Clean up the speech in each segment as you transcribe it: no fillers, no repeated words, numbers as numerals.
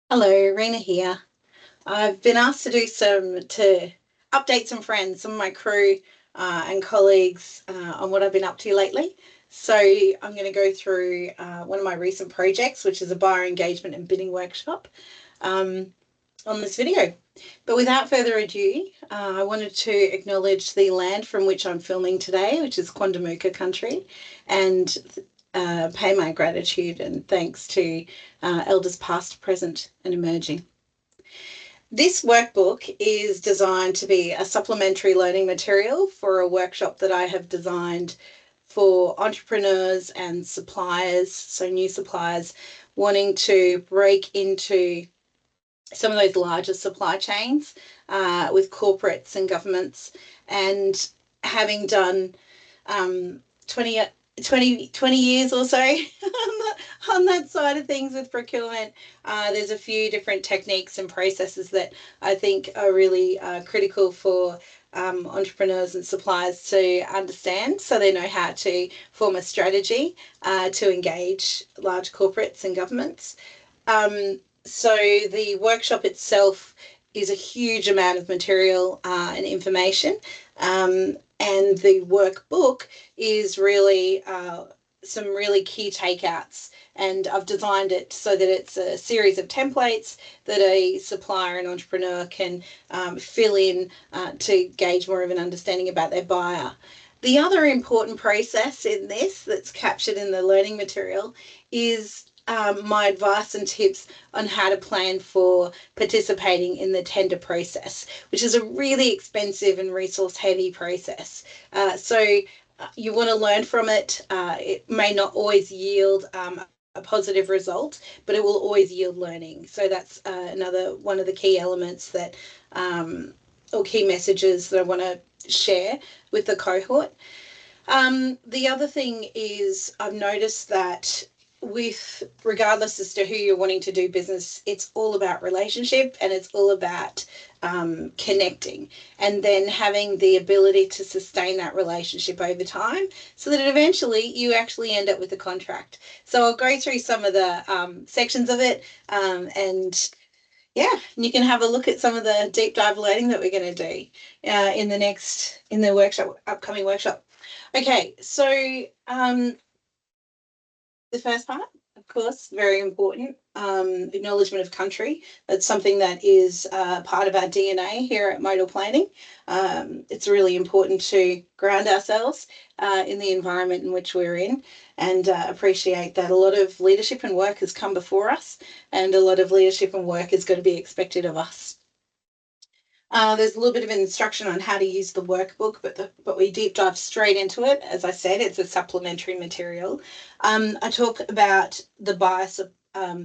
Hello, Rena here. I've been asked to update some friends, some of my crew and colleagues on what I've been up to lately. So I'm going to go through one of my recent projects, which is a buyer engagement and bidding workshop um, on this video. But without further ado, I wanted to acknowledge the land from which I'm filming today, which is Quandamooka country, and pay my gratitude and thanks to elders past, present, and emerging. This workbook is designed to be a supplementary learning material for a workshop that I have designed for entrepreneurs and suppliers, so new suppliers wanting to break into some of those larger supply chains with corporates and governments, and having done um, 20, 20 years or so on that side of things with procurement. There's a few different techniques and processes that I think are really critical for entrepreneurs and suppliers to understand, so they know how to form a strategy to engage large corporates and governments. So the workshop itself is a huge amount of material and information. And the workbook is really some really key takeouts. And I've designed it so that it's a series of templates that a supplier and entrepreneur can fill in to gauge more of an understanding about their buyer. The other important process in this that's captured in the learning material is my advice and tips on how to plan for participating in the tender process, which is a really expensive and resource heavy process. So you want to learn from it. It may not always yield a positive result, but it will always yield learning. So that's another one of the key elements that, or key messages that I want to share with the cohort. The other thing is I've noticed that with regardless as to who you're wanting to do business, it's all about relationship and it's all about connecting, and then having the ability to sustain that relationship over time so that eventually you actually end up with a contract. So I'll go through some of the sections of it, and yeah, you can have a look at some of the deep dive learning that we're going to do in the workshop, upcoming workshop. Okay, so the first part, of course, very important. Acknowledgement of country. That's something that is part of our DNA here at Modal Planning. It's really important to ground ourselves in the environment in which we're in, and appreciate that a lot of leadership and work has come before us, and a lot of leadership and work is going to be expected of us. There's a little bit of instruction on how to use the workbook, but we deep dive straight into it. As I said, it's a supplementary material. I talk about the bias of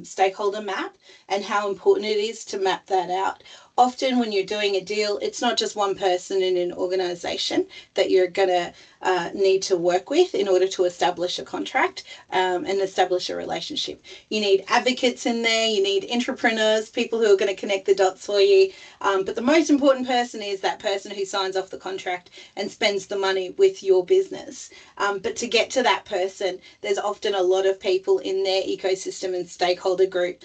stakeholder map and how important it is to map that out. Often when you're doing a deal, it's not just one person in an organization that you're going to need to work with in order to establish a contract and establish a relationship. You need advocates in there, you need entrepreneurs, people who are going to connect the dots for you. But the most important person is that person who signs off the contract and spends the money with your business. But to get to that person, there's often a lot of people in their ecosystem and stakeholder group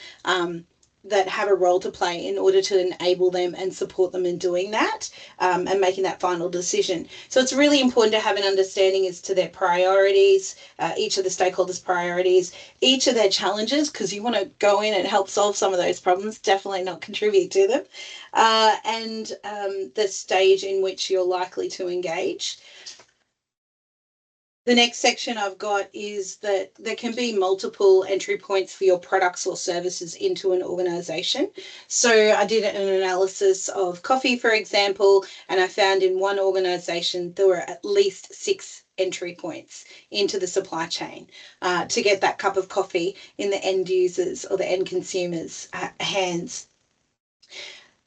that have a role to play in order to enable them and support them in doing that and making that final decision. So it's really important to have an understanding as to their priorities, each of the stakeholders' priorities, each of their challenges, because you want to go in and help solve some of those problems, definitely not contribute to them, and the stage in which you're likely to engage. The next section I've got is that there can be multiple entry points for your products or services into an organization. So I did an analysis of coffee, for example, and I found in one organization there were at least 6 entry points into the supply chain to get that cup of coffee in the end users or the end consumers' hands.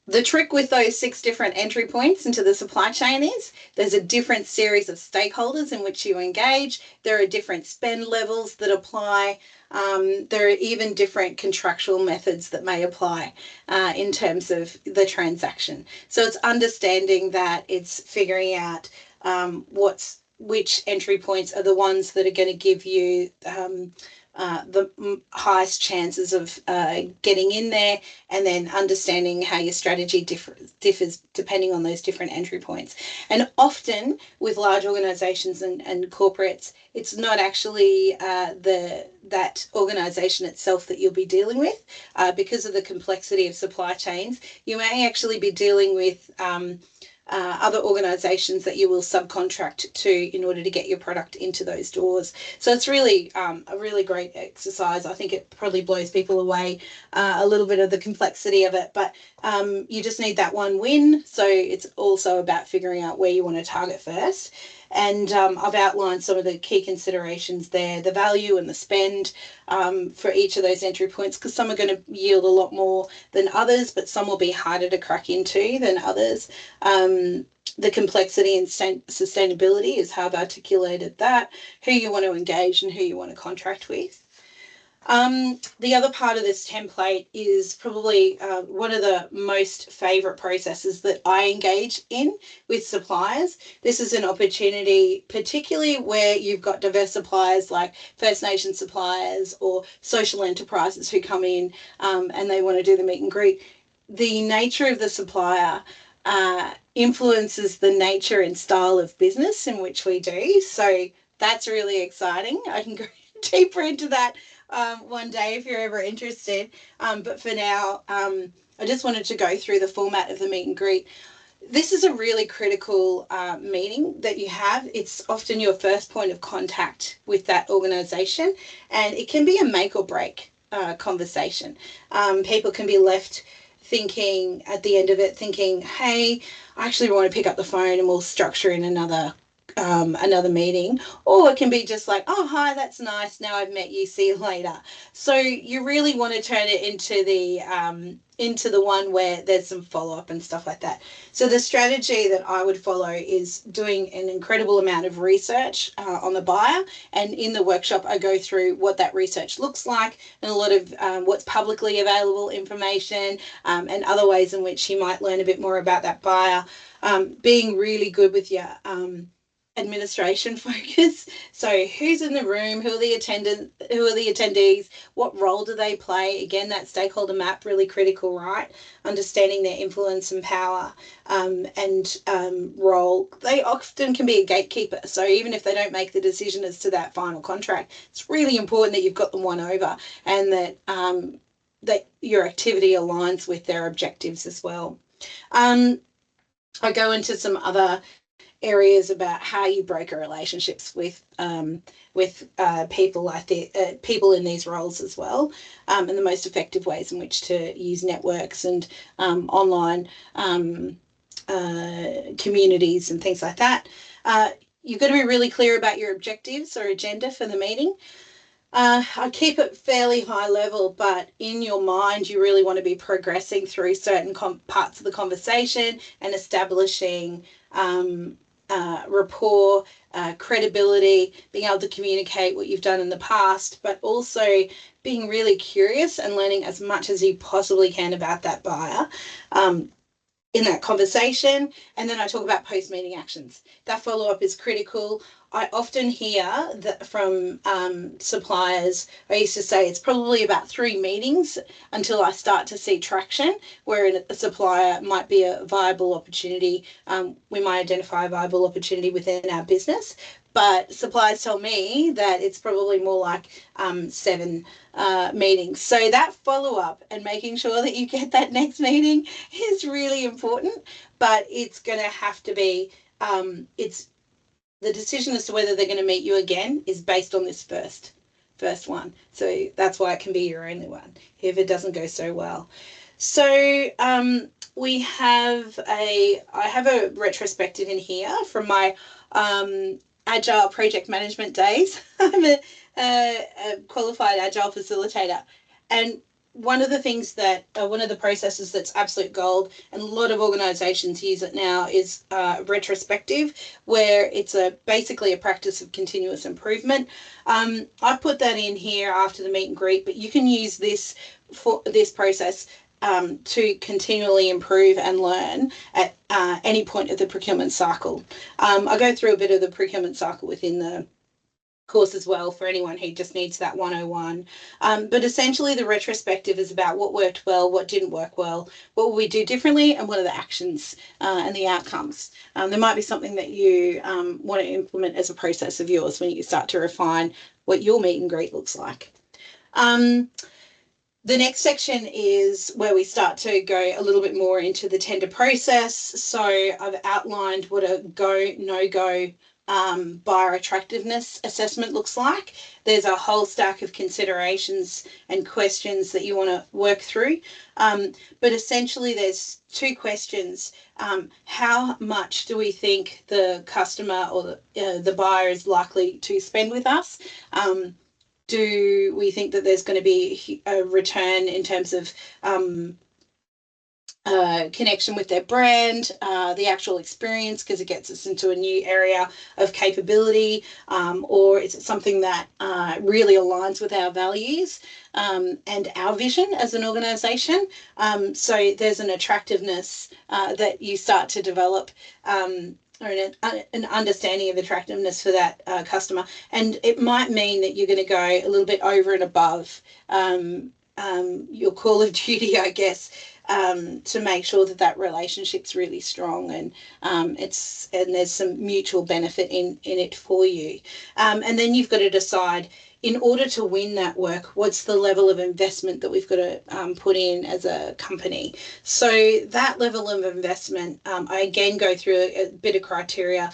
The trick with those 6 different entry points into the supply chain is there's a different series of stakeholders in which you engage. There are different spend levels that apply. There are even different contractual methods that may apply in terms of the transaction. So it's understanding that, it's figuring out which entry points are the ones that are going to give you highest chances of getting in there, and then understanding how your strategy differs depending on those different entry points. And often with large organizations and corporates, it's not actually that organization itself that you'll be dealing with, because of the complexity of supply chains. You may actually be dealing with other organizations that you will subcontract to in order to get your product into those doors. So it's really a really great exercise. I think it probably blows people away, a little bit of the complexity of it, but you just need that one win. So it's also about figuring out where you want to target first. And I've outlined some of the key considerations there, the value and the spend for each of those entry points, because some are going to yield a lot more than others, but some will be harder to crack into than others. The complexity and sustainability is how I've articulated that, who you want to engage and who you want to contract with. The other part of this template is probably one of the most favourite processes that I engage in with suppliers. This is an opportunity, particularly where you've got diverse suppliers like First Nation suppliers or social enterprises who come in and they want to do the meet and greet. The nature of the supplier influences the nature and style of business in which we do. So that's really exciting. I can go deeper into that one day if you're ever interested. But for now, I just wanted to go through the format of the meet and greet. This is a really critical meeting that you have. It's often your first point of contact with that organisation, and it can be a make or break conversation. People can be left thinking at the end of it, thinking, hey, I actually want to pick up the phone and we'll structure in another meeting. Or it can be just like, oh, hi, that's nice, now I've met you, see you later. So you really want to turn it into the one where there's some follow-up and stuff like that. So the strategy that I would follow is doing an incredible amount of research on the buyer, and in the workshop I go through what that research looks like and a lot of what's publicly available information, and other ways in which you might learn a bit more about that buyer, being really good with your administration focus. So who's in the room, who are the attendees, what role do they play? Again, that stakeholder map, really critical, right? Understanding their influence and power and role. They often can be a gatekeeper. So even if they don't make the decision as to that final contract, it's really important that you've got them won over, and that that your activity aligns with their objectives as well. I go into some other areas about how you broker relationships with people like people in these roles as well, and the most effective ways in which to use networks and online communities and things like that. You've got to be really clear about your objectives or agenda for the meeting. I keep it fairly high level, but in your mind, you really want to be progressing through certain parts of the conversation and establishing rapport, credibility, being able to communicate what you've done in the past, but also being really curious and learning as much as you possibly can about that buyer in that conversation. And then I talk about post-meeting actions. That follow-up is critical. I often hear that from suppliers, I used to say it's probably about 3 meetings until I start to see traction, where a supplier might be a viable opportunity. We might identify a viable opportunity within our business, but suppliers tell me that it's probably more like 7 meetings. So that follow-up and making sure that you get that next meeting is really important, but it's going to have to be, the decision as to whether they're going to meet you again is based on this first one. So that's why it can be your only one if it doesn't go so well. So I have a retrospective in here from my Agile project management days. I'm a qualified Agile facilitator, and one of the things that one of the processes that's absolute gold, and a lot of organizations use it now, is retrospective, where it's basically a practice of continuous improvement. I put that in here after the meet and greet, but you can use this for this process to continually improve and learn at any point of the procurement cycle. I go through a bit of the procurement cycle within the course as well for anyone who just needs that 101. But essentially the retrospective is about what worked well, what didn't work well, what will we do differently, and what are the actions and the outcomes. There might be something that you want to implement as a process of yours when you start to refine what your meet and greet looks like. The next section is where we start to go a little bit more into the tender process. So I've outlined what a go, no-go buyer attractiveness assessment looks like. There's a whole stack of considerations and questions that you want to work through. But essentially there's two questions. How much do we think the customer or the buyer is likely to spend with us? Do we think that there's going to be a return in terms of connection with their brand, the actual experience, because it gets us into a new area of capability, or is it something that really aligns with our values and our vision as an organisation? So there's an attractiveness that you start to develop, or an understanding of attractiveness for that customer. And it might mean that you're going to go a little bit over and above your call of duty, I guess, to make sure that that relationship's really strong and there's some mutual benefit in it for you. And then you've got to decide, in order to win that work, what's the level of investment that we've got to put in as a company? So that level of investment, I again go through a bit of criteria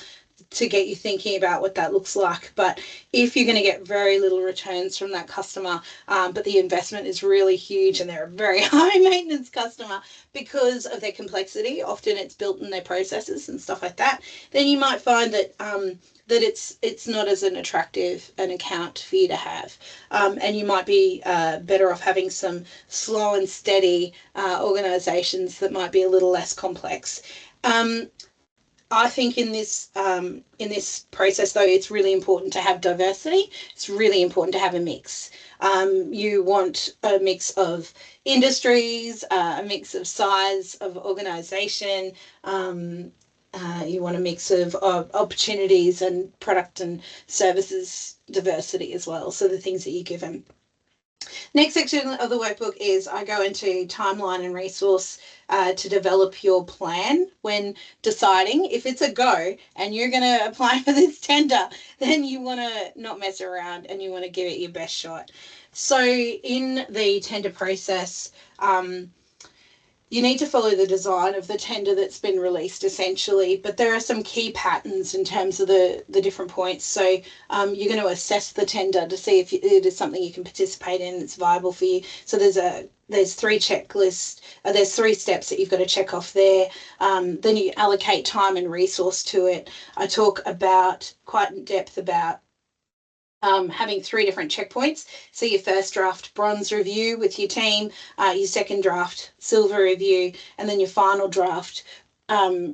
to get you thinking about what that looks like. But if you're going to get very little returns from that customer, but the investment is really huge and they're a very high maintenance customer because of their complexity, often it's built in their processes and stuff like that, then you might find that that it's not as an attractive an account for you to have. And you might be better off having some slow and steady organisations that might be a little less complex. I think in this process, though, it's really important to have diversity. It's really important to have a mix. You want a mix of industries, a mix of size of organisation. You want a mix of opportunities and product and services diversity as well. So the things that you give them. Next section of the workbook is I go into timeline and resource to develop your plan when deciding if it's a go and you're going to apply for this tender, then you want to not mess around and you want to give it your best shot. So in the tender process, you need to follow the design of the tender that's been released, essentially, but there are some key patterns in terms of the different points. So you're going to assess the tender to see if it is something you can participate in, it's viable for you. So there's three checklists, there's 3 steps that you've got to check off there. Then you allocate time and resource to it. I talk about quite in depth about having 3 different checkpoints. So your first draft bronze review with your team, your second draft silver review, and then your final draft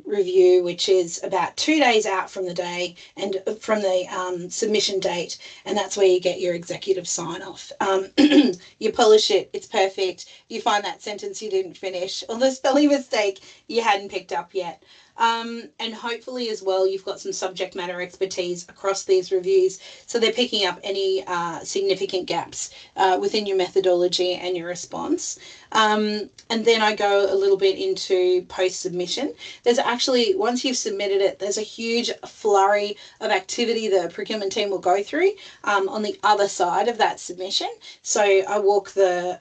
review, which is about 2 days out from the day and from the submission date, and that's where you get your executive sign off. You polish it, it's perfect. You find that sentence you didn't finish or the spelling mistake you hadn't picked up yet. And hopefully as well you've got some subject matter expertise across these reviews, so they're picking up any significant gaps within your methodology and your response. And then I go a little bit into post-submission. There's actually, once you've submitted it, there's a huge flurry of activity the procurement team will go through on the other side of that submission. So I walk the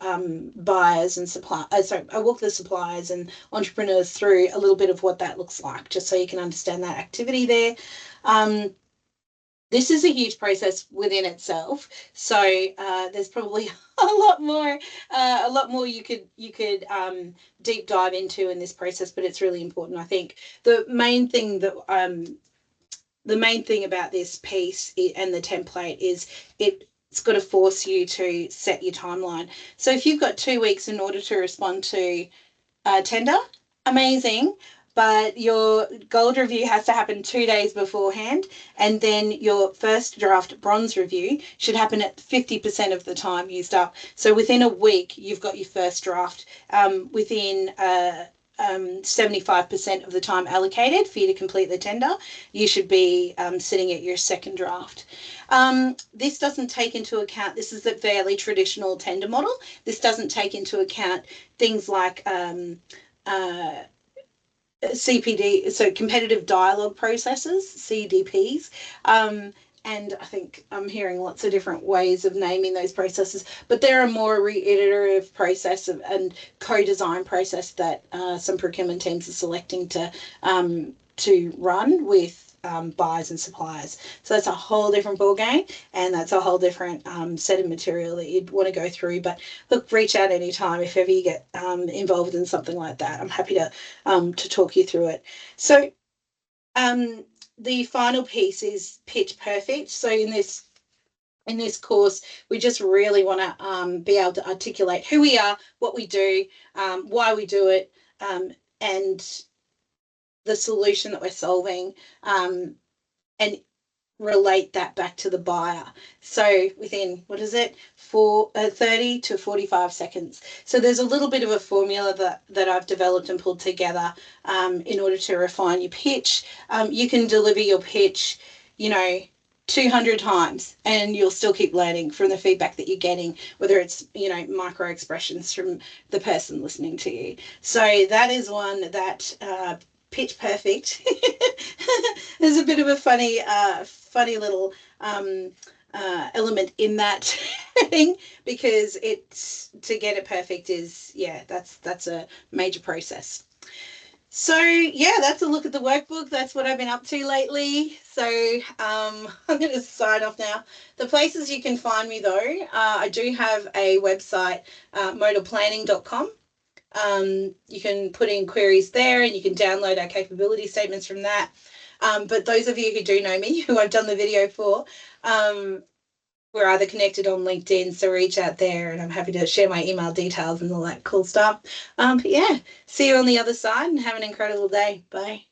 buyers and I walk the suppliers and entrepreneurs through a little bit of what that looks like, just so you can understand that activity there. This is a huge process within itself, so there's probably a lot more you could deep dive into in this process, but it's really important. I think the main thing about this piece and the template is it's got to force you to set your timeline. So if you've got 2 weeks in order to respond to a tender, amazing. But your gold review has to happen 2 days beforehand, and then your first draft bronze review should happen at 50% of the time used up. So within a week, you've got your first draft. Within 75% of the time allocated for you to complete the tender, you should be sitting at your second draft. This doesn't take into account, this is a fairly traditional tender model. This doesn't take into account things like CPD, so competitive dialogue processes, CDPs. And I think I'm hearing lots of different ways of naming those processes, but they're a more reiterative process and co-design process that some procurement teams are selecting to run with buyers and suppliers. So that's a whole different ballgame, and that's a whole different set of material that you'd want to go through. But look, reach out anytime if ever you get involved in something like that. I'm happy to talk you through it. So the final piece is pitch perfect. So in this course, we just really want to be able to articulate who we are, what we do, why we do it, and the solution that we're solving, and relate that back to the buyer. So within, 30 to 45 seconds. So there's a little bit of a formula that I've developed and pulled together in order to refine your pitch. You can deliver your pitch, 200 times, and you'll still keep learning from the feedback that you're getting, whether it's, micro expressions from the person listening to you. So that is one that pitch perfect. There's a bit of a funny little element in that thing, because it's, to get it perfect is, that's a major process. So that's a look at the workbook. That's what I've been up to lately. So I'm going to sign off now. The places you can find me though, I do have a website, modalplanning.com. You can put in queries there, and you can download our capability statements from that. But those of you who do know me, who I've done the video for, we're either connected on LinkedIn, so reach out there, and I'm happy to share my email details and all that cool stuff. But see you on the other side, and have an incredible day. Bye.